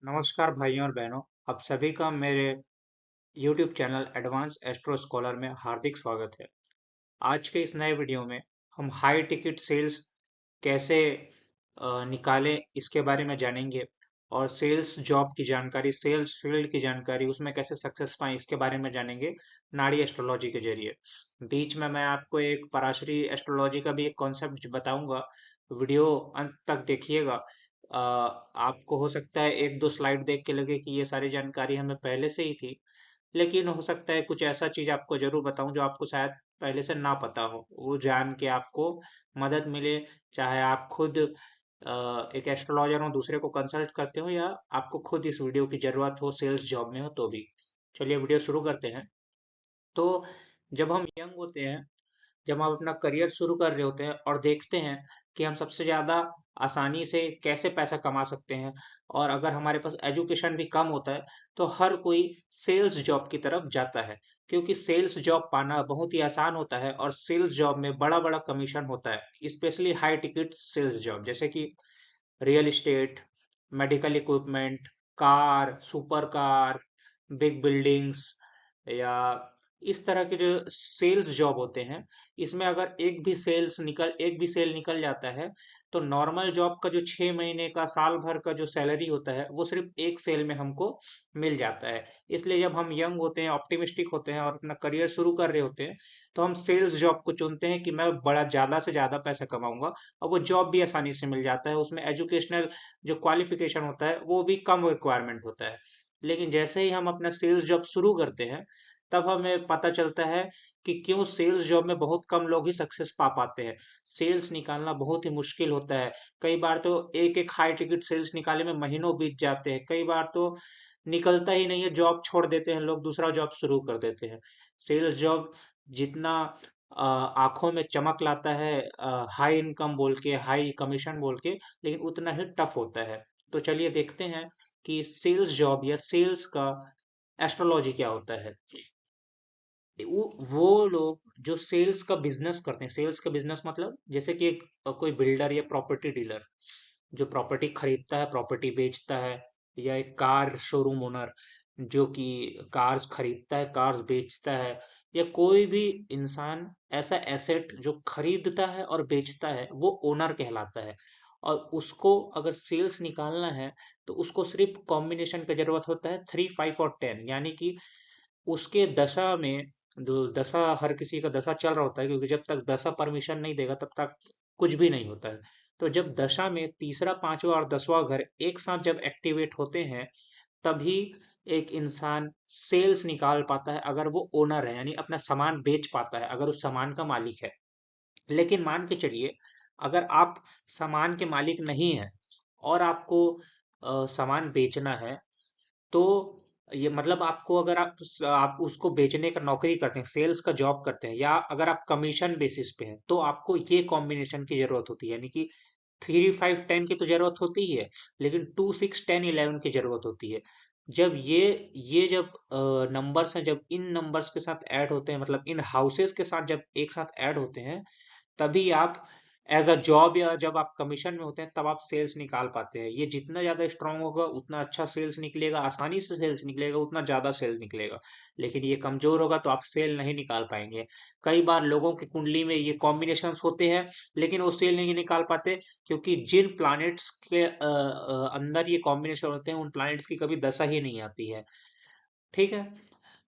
नमस्कार भाइयों और बहनों, आप सभी का मेरे YouTube channel advance astro scholar में हार्दिक स्वागत है। आज के इस नए वीडियो में हम हाई टिकट सेल्स कैसे निकालें इसके बारे में जानेंगे और सेल्स जॉब की जानकारी, सेल्स फील्ड की जानकारी, उसमें कैसे सक्सेस पाएं इसके बारे में जानेंगे नाड़ी एस्ट्रोलॉजी के जरिए। बीच में मैं आपको एक पराशरी एस्ट्रोलॉजी का भी एक कॉन्सेप्ट बताऊंगा। वीडियो अंत तक देखिएगा। आपको हो सकता है एक दो स्लाइड देख के लगे कि ये सारी जानकारी हमें पहले से ही थी, लेकिन हो सकता है कुछ ऐसा चीज आपको जरूर बताऊं जो आपको शायद पहले से ना पता हो, वो जान के आपको मदद मिले। चाहे आप खुद एक एस्ट्रोलॉजर हो, दूसरे को कंसल्ट करते हो, या आपको खुद इस वीडियो की जरूरत हो, सेल्स जॉब में हो तो भी। चलिए वीडियो शुरू करते हैं। तो जब हम यंग होते हैं, जब हम अपना करियर शुरू कर रहे होते हैं और देखते हैं कि हम सबसे ज़्यादा आसानी से कैसे पैसा कमा सकते हैं, और अगर हमारे पास एजुकेशन भी कम होता है, तो हर कोई सेल्स जॉब की तरफ जाता है, क्योंकि सेल्स जॉब पाना बहुत ही आसान होता है और सेल्स जॉब में बड़ा बड़ा कमीशन होता है, specially high ticket sales job जैसे कि real estate, medical equipment, car, super car, big buildings, या इस तरह के जो सेल्स जॉब होते हैं, इसमें अगर एक भी सेल निकल जाता है, तो नॉर्मल जॉब का जो 6 महीने का, साल भर का जो सैलरी होता है, वो सिर्फ एक सेल में हमको मिल जाता है। इसलिए जब हम यंग होते हैं, ऑप्टिमिस्टिक होते हैं और अपना करियर शुरू कर रहे होते हैं, तो हम सेल्स जॉब को चुनते हैं कि मैं बड़ा ज्यादा से ज्यादा पैसा कमाऊंगा। और वो जॉब भी आसानी से मिल जाता है, उसमें एजुकेशनल जो क्वालिफिकेशन होता है वो भी कम रिक्वायरमेंट होता है। लेकिन जैसे ही हम अपना सेल्स जॉब शुरू करते हैं, तब हमें पता चलता है कि क्यों सेल्स जॉब में बहुत कम लोग ही सक्सेस पा पाते हैं। सेल्स निकालना बहुत ही मुश्किल होता है। कई बार तो एक एक हाई टिकट सेल्स निकाले में महीनों बीत जाते हैं, कई बार तो निकलता ही नहीं है, जॉब छोड़ देते हैं लोग, दूसरा जॉब शुरू कर देते हैं। सेल्स जॉब जितना आंखों में चमक लाता है, हाई इनकम बोल के, हाई कमीशन बोल के, लेकिन उतना ही टफ होता है। तो चलिए देखते हैं कि सेल्स जॉब या सेल्स का एस्ट्रोलॉजी क्या होता है। वो लोग जो सेल्स का बिजनेस करते हैं, सेल्स का बिजनेस मतलब जैसे कि एक कोई बिल्डर या प्रॉपर्टी डीलर जो प्रॉपर्टी खरीदता है, प्रॉपर्टी बेचता है, या एक कार शोरूम ओनर जो कि कार्स खरीदता है, कार्स बेचता है, या कोई भी इंसान ऐसा एसेट जो खरीदता है और बेचता है, वो ओनर कहलाता है। और उसको अगर सेल्स निकालना है, तो उसको सिर्फ कॉम्बिनेशन का जरूरत होता है 3, 5 और 10, यानी कि उसके दशा में, जो दशा हर किसी का दशा चल रहा होता है, क्योंकि जब तक दशा परमिशन नहीं देगा तब तक कुछ भी नहीं होता है। तो जब दशा में तीसरा, पांचवा और 10वां घर एक साथ जब एक्टिवेट होते हैं, तभी एक इंसान सेल्स निकाल पाता है, अगर वो ओनर है, यानी अपना सामान बेच पाता है, अगर उस सामान का मालिक है। लेकिन मान के चलिए, अगर आप सामान के मालिक नहीं है और आपको सामान बेचना है, तो ये मतलब आपको, अगर आप उसको बेचने का नौकरी करते हैं, सेल्स का जॉब करते हैं, या अगर आप कमीशन बेसिस पे हैं, तो आपको ये कॉम्बिनेशन की जरूरत होती है, यानी कि 3, 5, 10 की तो जरूरत होती ही है, लेकिन 2, 6, 10, 11 की जरूरत होती है। जब ये जब नंबर्स हैं, जब इन नंबर्स के साथ ऐड होते हैं, मतलब इन हाउसेस के साथ जब एक साथ ऐड होते हैं, तभी आप एज अ जॉब, या जब आप कमीशन में होते हैं, तब आप सेल्स निकाल पाते हैं। ये जितना ज्यादा स्ट्रांग होगा उतना अच्छा सेल्स निकलेगा, आसानी से सेल्स निकलेगा, उतना ज्यादा सेल्स निकलेगा। लेकिन ये कमजोर होगा तो आप सेल नहीं निकाल पाएंगे। कई बार लोगों की कुंडली में ये कॉम्बिनेशंस होते हैं, लेकिन वो सेल नहीं निकाल पाते, क्योंकि जिन प्लैनेट्स के अंदर ये कॉम्बिनेशन होते हैं, उन प्लैनेट्स की कभी दशा ही नहीं आती है। ठीक है।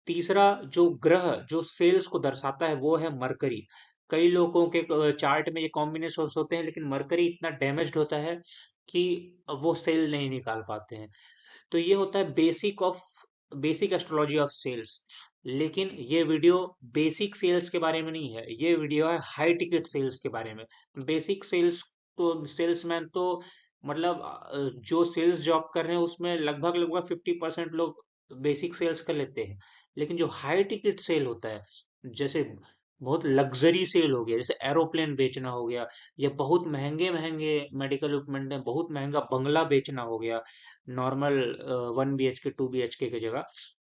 तीसरा जो ग्रह जो सेल्स को दर्शाता है, वो है मरकरी। कई लोगों के चार्ट में ये कॉम्बिनेशन होते हैं, लेकिन मरकरी इतना डैमेज्ड होता है कि वो सेल नहीं निकाल पाते हैं। तो ये होता है बेसिक एस्ट्रोलॉजी ऑफ सेल्स। लेकिन ये वीडियो बेसिक सेल्स के बारे में नहीं है, ये वीडियो है हाई टिकट सेल्स के बारे में। बेसिक सेल्स तो, सेल्समैन तो मतलब जो सेल्स जॉब कर रहे हैं उसमें लगभग लगभग 50% लोग बेसिक सेल्स कर लेते हैं। लेकिन जो हाई टिकट सेल होता है, जैसे बहुत लग्जरी सेल हो गया, जैसे एरोप्लेन बेचना हो गया, या बहुत महंगे महंगे मेडिकल इक्विपमेंट है, बहुत महंगा बंगला बेचना हो गया, नॉर्मल 1 BHK 2 BHK की जगह,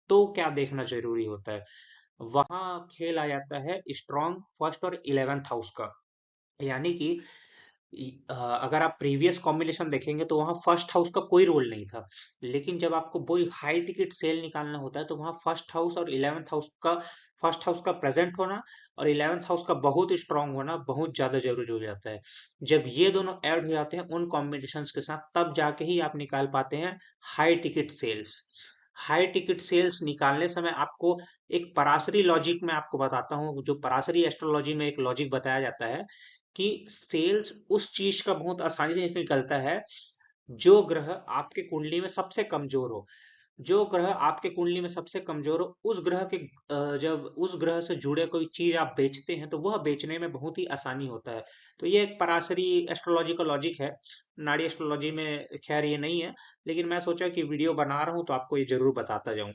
तो क्या देखना जरूरी होता है? वहां खेल आ जाता है स्ट्रॉन्ग फर्स्ट और 11th हाउस का। यानी कि अगर आप प्रीवियस कॉम्बिनेशन देखेंगे तो वहाँ फर्स्ट हाउस का कोई रोल नहीं था, लेकिन जब आपको वही हाई टिकट सेल निकालना होता है तो वहाँ फर्स्ट हाउस और इलेवेंथ हाउस का, फर्स्ट हाउस का प्रेजेंट होना और इलेवेंथ हाउस का बहुत स्ट्रांग होना बहुत ज्यादा जरूरी हो जाता है। जब ये दोनों ऐड हो जाते हैं उन कॉम्बिनेशंस के साथ, तब जाके ही आप निकाल पाते हैं high ticket sales. High ticket sales निकालने समय आपको एक पराशरी लॉजिक में आपको बताता हूँ, जो पराशरी एस्ट्रोलॉजी में एक लॉजिक बताया जाता है कि सेल्स उस चीज का बहुत आसानी से निकलता है जो ग्रह आपके कुंडली में सबसे कमजोर हो। जो ग्रह आपके कुंडली में सबसे कमजोर हो उस ग्रह के जब उस ग्रह से जुड़े कोई चीज आप बेचते हैं तो वह बेचने में बहुत ही आसानी होता है। तो ये एक पराशरी एस्ट्रोलॉजी का लॉजिक है। नाड़ी एस्ट्रोलॉजी में खैर ये नहीं है, लेकिन मैं सोचा कि वीडियो बना रहा हूँ तो आपको ये जरूर बताता जाऊं।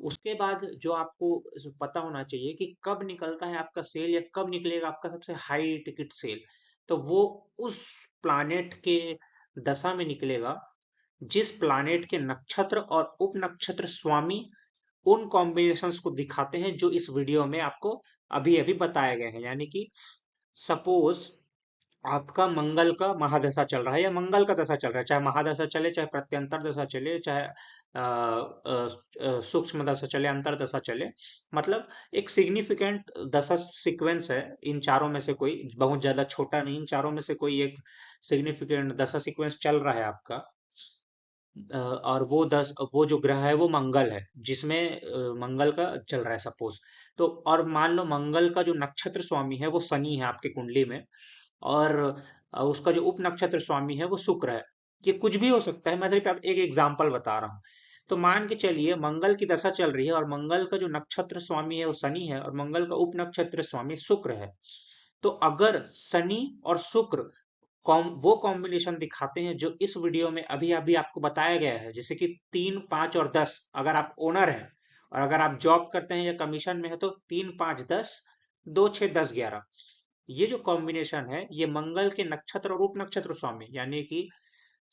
उसके बाद जो आपको पता होना चाहिए कि कब निकलता है आपका सेल या कब निकलेगा आपका सबसे हाई टिकट सेल, तो वो उस प्लानेट के दशा में निकलेगा जिस प्लानेट के नक्षत्र और उप नक्षत्र स्वामी उन कॉम्बिनेशंस को दिखाते हैं जो इस वीडियो में आपको अभी अभी बताए गए हैं। यानी कि सपोज आपका मंगल का महादशा चल रहा है या मंगल का दशा चल रहा है, चाहे महादशा चले चाहे प्रत्यंतर दशा चले चाहे सूक्ष्म दशा चले अंतर दशा चले, मतलब एक सिग्निफिकेंट दशा सीक्वेंस है। इन चारों में से कोई बहुत ज्यादा छोटा नहीं, इन चारों में से कोई एक सिग्निफिकेंट दशा सीक्वेंस चल रहा है आपका। और वो जो ग्रह है वो मंगल है, जिसमें मंगल का चल रहा है सपोज। तो और मान लो मंगल का जो नक्षत्र स्वामी है वो शनि है आपके कुंडली में, और उसका जो उप नक्षत्र स्वामी है वो शुक्र है। ये कुछ भी हो सकता है, मैं सिर्फ आप एक एग्जांपल बता रहा हूँ। तो मान के चलिए मंगल की दशा चल रही है और मंगल का जो नक्षत्र स्वामी है वो शनि है और मंगल का उप नक्षत्र स्वामी शुक्र है। तो अगर शनि और शुक्र वो कॉम्बिनेशन दिखाते हैं जो इस वीडियो में अभी अभी आपको बताया गया है, जैसे कि 3, 5 और 10, अगर आप ओनर हैं और अगर आप जॉब करते हैं या कमीशन में है तो 3, 5, 10, 2, 6, 10, 11, ये जो कॉम्बिनेशन है ये मंगल के नक्षत्र और उप नक्षत्र स्वामी यानी कि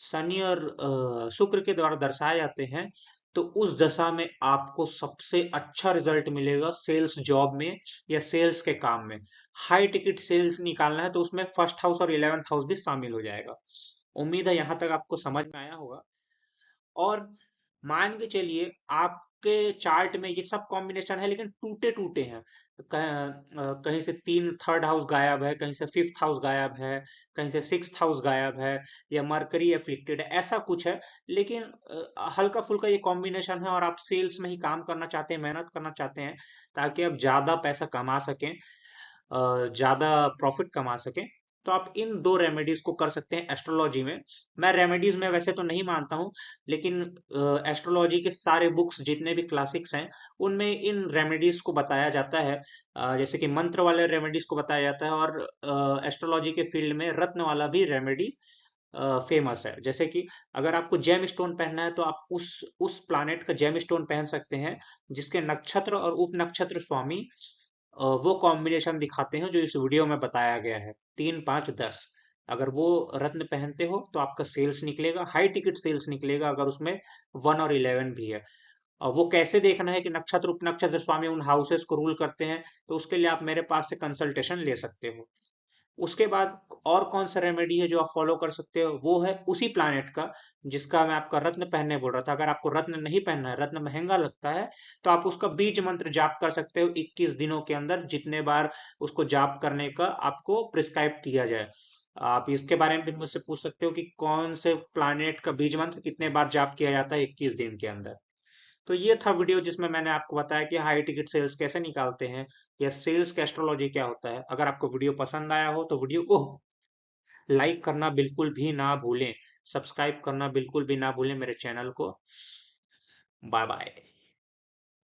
शनि और शुक्र के द्वारा दर्शाए जाते हैं। तो उस दशा में आपको सबसे अच्छा रिजल्ट मिलेगा सेल्स जॉब में या सेल्स के काम में। हाई टिकट सेल्स निकालना है तो उसमें फर्स्ट हाउस और इलेवेंथ हाउस भी शामिल हो जाएगा। उम्मीद है यहाँ तक आपको समझ में आया होगा। और मान के चलिए आपके चार्ट में ये सब कॉम्बिनेशन है लेकिन टूटे टूटे हैं। कहीं से तीन थर्ड हाउस गायब है, कहीं से फिफ्थ हाउस गायब है, कहीं से सिक्स्थ हाउस गायब है, या मरकरी एफ्लिक्टेड है, ऐसा कुछ है। लेकिन हल्का फुल्का ये कॉम्बिनेशन है और आप सेल्स में ही काम करना चाहते हैं, मेहनत करना चाहते हैं ताकि आप ज्यादा पैसा कमा सकें, ज्यादा प्रॉफिट कमा सकें, तो आप इन दो रेमेडीज को कर सकते हैं एस्ट्रोलॉजी में। मैं रेमेडीज में वैसे तो नहीं मानता हूँ, लेकिन एस्ट्रोलॉजी के सारे बुक्स जितने भी क्लासिक्स हैं उनमें इन रेमेडीज को बताया जाता है। जैसे कि मंत्र वाले रेमेडीज को बताया जाता है और एस्ट्रोलॉजी के फील्ड में रत्न वाला भी रेमेडी फेमस है। जैसे कि अगर आपको जेम स्टोन पहनना है तो आप उस प्लानेट का जेम स्टोन पहन सकते हैं जिसके नक्षत्र और उप नक्षत्र स्वामी वो कॉम्बिनेशन दिखाते हैं जो इस वीडियो में बताया गया है, 3, 5, 10। अगर वो रत्न पहनते हो तो आपका सेल्स निकलेगा, हाई टिकट सेल्स निकलेगा अगर उसमें 1 और 11 भी है। और वो कैसे देखना है कि नक्षत्र उप नक्षत्र स्वामी उन हाउसेस को रूल करते हैं, तो उसके लिए आप मेरे पास से कंसल्टेशन ले सकते हो। उसके बाद और कौन सा रेमेडी है जो आप फॉलो कर सकते हो, वो है उसी प्लानेट का जिसका मैं आपका रत्न पहनने बोल रहा था। अगर आपको रत्न नहीं पहनना है, रत्न महंगा लगता है, तो आप उसका बीज मंत्र जाप कर सकते हो 21 दिनों के अंदर, जितने बार उसको जाप करने का आपको प्रिस्क्राइब किया जाए। आप इसके बारे में भी मुझसे पूछ सकते हो कि कौन से प्लानेट का बीज मंत्र कितने बार जाप किया जाता है 21 दिन के अंदर। तो ये था वीडियो जिसमें मैंने आपको बताया कि हाई टिकट सेल्स कैसे निकालते हैं या सेल्स का एस्ट्रोलॉजी क्या होता है। अगर आपको वीडियो पसंद आया हो तो वीडियो को लाइक करना बिल्कुल भी ना भूलें, सब्सक्राइब करना बिल्कुल भी ना भूलें मेरे चैनल को। Bye bye.